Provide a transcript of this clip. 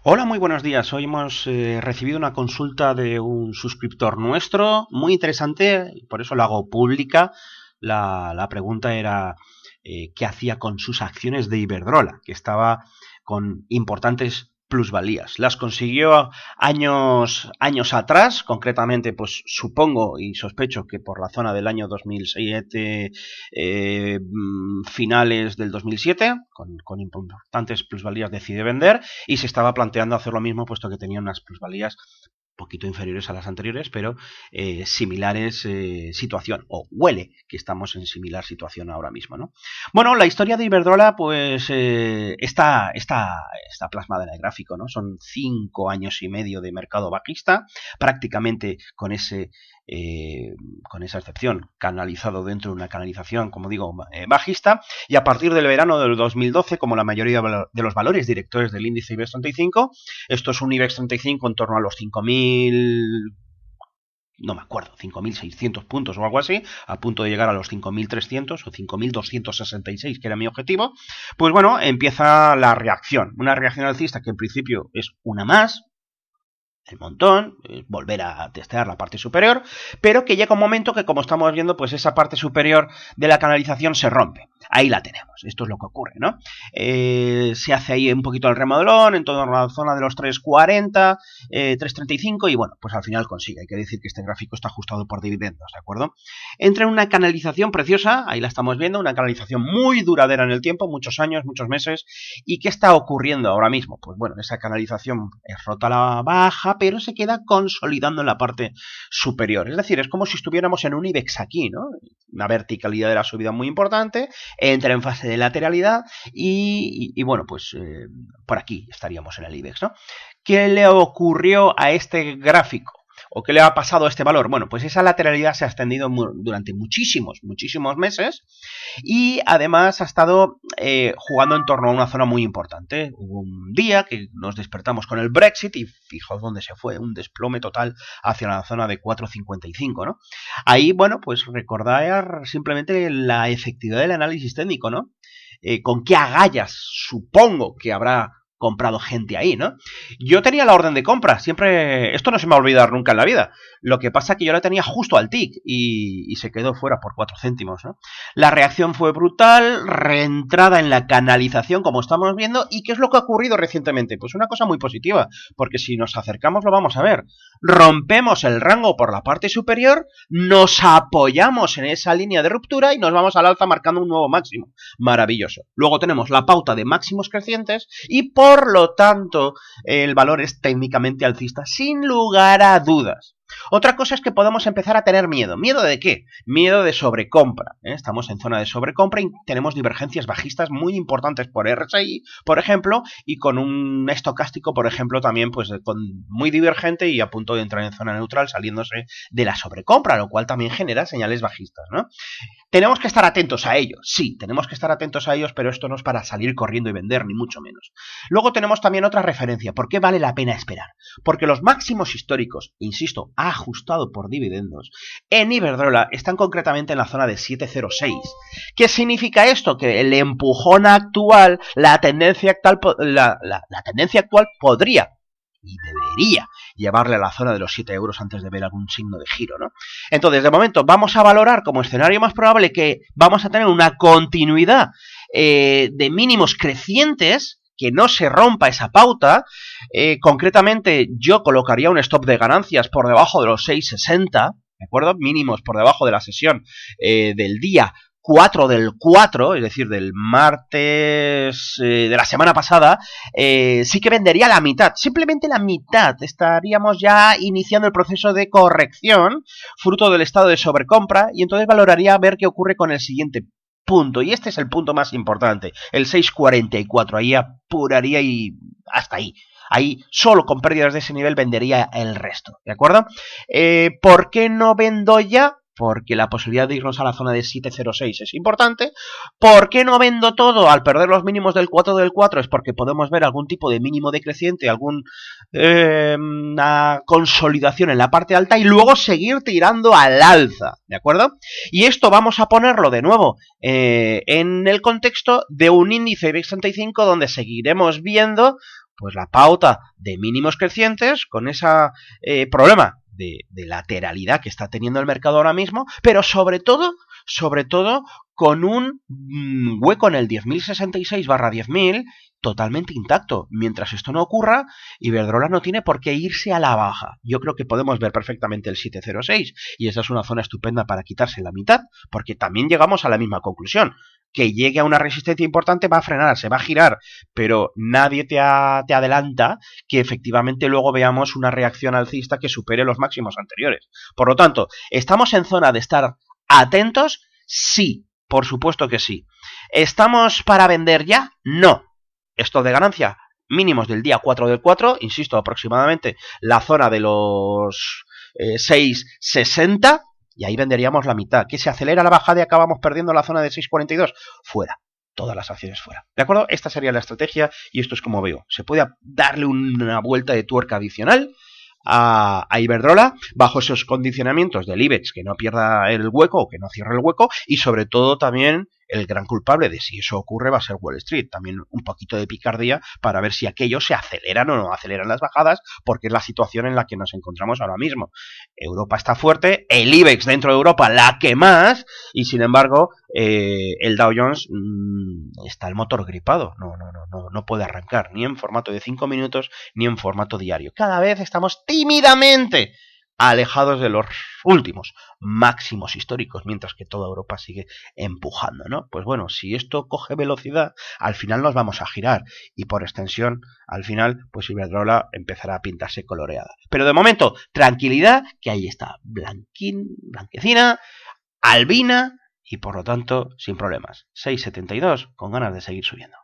Hola, muy buenos días. Hoy hemos recibido una consulta de un suscriptor nuestro, muy interesante, y por eso la hago pública. La pregunta era qué hacía con sus acciones de Iberdrola, que estaba con importantes plusvalías. Las consiguió años atrás, concretamente, pues supongo y sospecho que por la zona del año 2007, finales del 2007, con importantes plusvalías decide vender y se estaba planteando hacer lo mismo, puesto que tenía unas plusvalías poquito inferiores a las anteriores, pero similares situación, o huele que estamos en similar situación ahora mismo, ¿no? Bueno, la historia de Iberdrola, pues está plasmada en el gráfico, ¿no? Son 5 años y medio de mercado bajista, prácticamente con esa excepción, canalizado dentro de una canalización, como digo, bajista, y a partir del verano del 2012, como la mayoría de los valores directores del índice IBEX 35, esto es un IBEX 35 en torno a los 5.000, no me acuerdo, 5.600 puntos o algo así, a punto de llegar a los 5.300 o 5.266, que era mi objetivo, pues bueno, empieza la reacción, una reacción alcista que en principio es una más, el montón, volver a testear la parte superior, pero que llega un momento que, como estamos viendo, pues esa parte superior de la canalización se rompe. Ahí la tenemos, esto es lo que ocurre, ¿no? Se hace ahí un poquito el remodelón en torno a la zona de los 3.40, 3.35 y bueno, pues al final consigue. Hay que decir que este gráfico está ajustado por dividendos, ¿de acuerdo? Entra en una canalización preciosa, ahí la estamos viendo, una canalización muy duradera en el tiempo, muchos años, muchos meses. ¿Y qué está ocurriendo ahora mismo? Pues bueno, esa canalización es rota a la baja, pero se queda consolidando en la parte superior. Es decir, es como si estuviéramos en un IBEX aquí, ¿no? Una verticalidad de la subida muy importante, entra en fase de lateralidad y bueno, pues por aquí estaríamos en el IBEX, ¿no? ¿Qué le ocurrió a este gráfico? ¿O qué le ha pasado a este valor? Bueno, pues esa lateralidad se ha extendido durante muchísimos meses y además ha estado jugando en torno a una zona muy importante. Hubo un día que nos despertamos con el Brexit y fijaos dónde se fue, un desplome total hacia la zona de 4.55, ¿no? Ahí, bueno, pues recordar simplemente la efectividad del análisis técnico, ¿no? Con qué agallas supongo que habrá comprado gente ahí, ¿no? Yo tenía la orden de compra, siempre, esto no se me va a olvidar nunca en la vida, lo que pasa es que yo la tenía justo al tick y se quedó fuera por 4 céntimos, ¿no? La reacción fue brutal, reentrada en la canalización, como estamos viendo, ¿y qué es lo que ha ocurrido recientemente? Pues una cosa muy positiva, porque si nos acercamos lo vamos a ver, rompemos el rango por la parte superior, nos apoyamos en esa línea de ruptura y nos vamos al alza marcando un nuevo máximo, maravilloso. Luego tenemos la pauta de máximos crecientes y por lo tanto el valor es técnicamente alcista sin lugar a dudas. Otra cosa es que podemos empezar a tener miedo. ¿Miedo de qué? Miedo de sobrecompra. Estamos en zona de sobrecompra y tenemos divergencias bajistas muy importantes por RSI, por ejemplo, y con un estocástico, por ejemplo, también pues muy divergente y a punto de entrar en zona neutral saliéndose de la sobrecompra, lo cual también genera señales bajistas, ¿no? ¿Tenemos que estar atentos a ellos? Sí, tenemos que estar atentos a ellos, pero esto no es para salir corriendo y vender, ni mucho menos. Luego tenemos también otra referencia. ¿Por qué vale la pena esperar? Porque los máximos históricos, insisto, ajustado por dividendos, en Iberdrola están concretamente en la zona de 706. ¿Qué significa esto? Que el empujón actual, la tendencia actual podría y debería llevarle a la zona de los 7 euros antes de ver algún signo de giro, ¿no? Entonces, de momento, vamos a valorar como escenario más probable que vamos a tener una continuidad de mínimos crecientes, que no se rompa esa pauta. Concretamente, yo colocaría un stop de ganancias por debajo de los 6,60, ¿de acuerdo? Mínimos por debajo de la sesión del día 4 del 4, es decir, del martes de la semana pasada, sí que vendería la mitad, simplemente la mitad. Estaríamos ya iniciando el proceso de corrección, fruto del estado de sobrecompra, y entonces valoraría ver qué ocurre con el siguiente punto, y este es el punto más importante, el 6.44, ahí apuraría y hasta ahí. Ahí, solo con pérdidas de ese nivel, vendería el resto, ¿de acuerdo? ¿Por qué no vendo ya? Porque la posibilidad de irnos a la zona de 706 es importante. ¿Por qué no vendo todo al perder los mínimos del 4 del 4? Es porque podemos ver algún tipo de mínimo decreciente, una consolidación en la parte alta y luego seguir tirando al alza, ¿de acuerdo? Y esto vamos a ponerlo de nuevo en el contexto de un índice IBEX 35 donde seguiremos viendo pues la pauta de mínimos crecientes con ese problema de lateralidad que está teniendo el mercado ahora mismo, pero sobre todo con un hueco en el 10.066/10.000 totalmente intacto. Mientras esto no ocurra, Iberdrola no tiene por qué irse a la baja. Yo creo que podemos ver perfectamente el 706 y esa es una zona estupenda para quitarse la mitad, porque también llegamos a la misma conclusión. Que llegue a una resistencia importante va a frenar, se va a girar, pero nadie te adelanta que efectivamente luego veamos una reacción alcista que supere los máximos anteriores. Por lo tanto, ¿estamos en zona de estar atentos? Sí, por supuesto que sí. ¿Estamos para vender ya? No. Esto de ganancia, mínimos del día 4 del 4, insisto, aproximadamente la zona de los 6,60, y ahí venderíamos la mitad. ¿Que se acelera la bajada y acabamos perdiendo la zona de 6,42? Fuera. Todas las acciones fuera. ¿De acuerdo? Esta sería la estrategia y esto es como veo. Se puede darle una vuelta de tuerca adicional a Iberdrola bajo esos condicionamientos del IBEX, que no pierda el hueco o que no cierre el hueco, y sobre todo también el gran culpable de si eso ocurre va a ser Wall Street. También un poquito de picardía para ver si aquello se aceleran o no aceleran las bajadas, porque es la situación en la que nos encontramos ahora mismo. Europa está fuerte, el IBEX dentro de Europa la que más, y sin embargo el Dow Jones está el motor gripado, no puede arrancar ni en formato de 5 minutos ni en formato diario. Cada vez estamos tímidamente alejados de los últimos máximos históricos, mientras que toda Europa sigue empujando, ¿no? Pues bueno, si esto coge velocidad, al final nos vamos a girar y por extensión, al final, pues Iberdrola empezará a pintarse coloreada. Pero de momento, tranquilidad, que ahí está, blanquecina, albina y por lo tanto, sin problemas. 6,72 con ganas de seguir subiendo.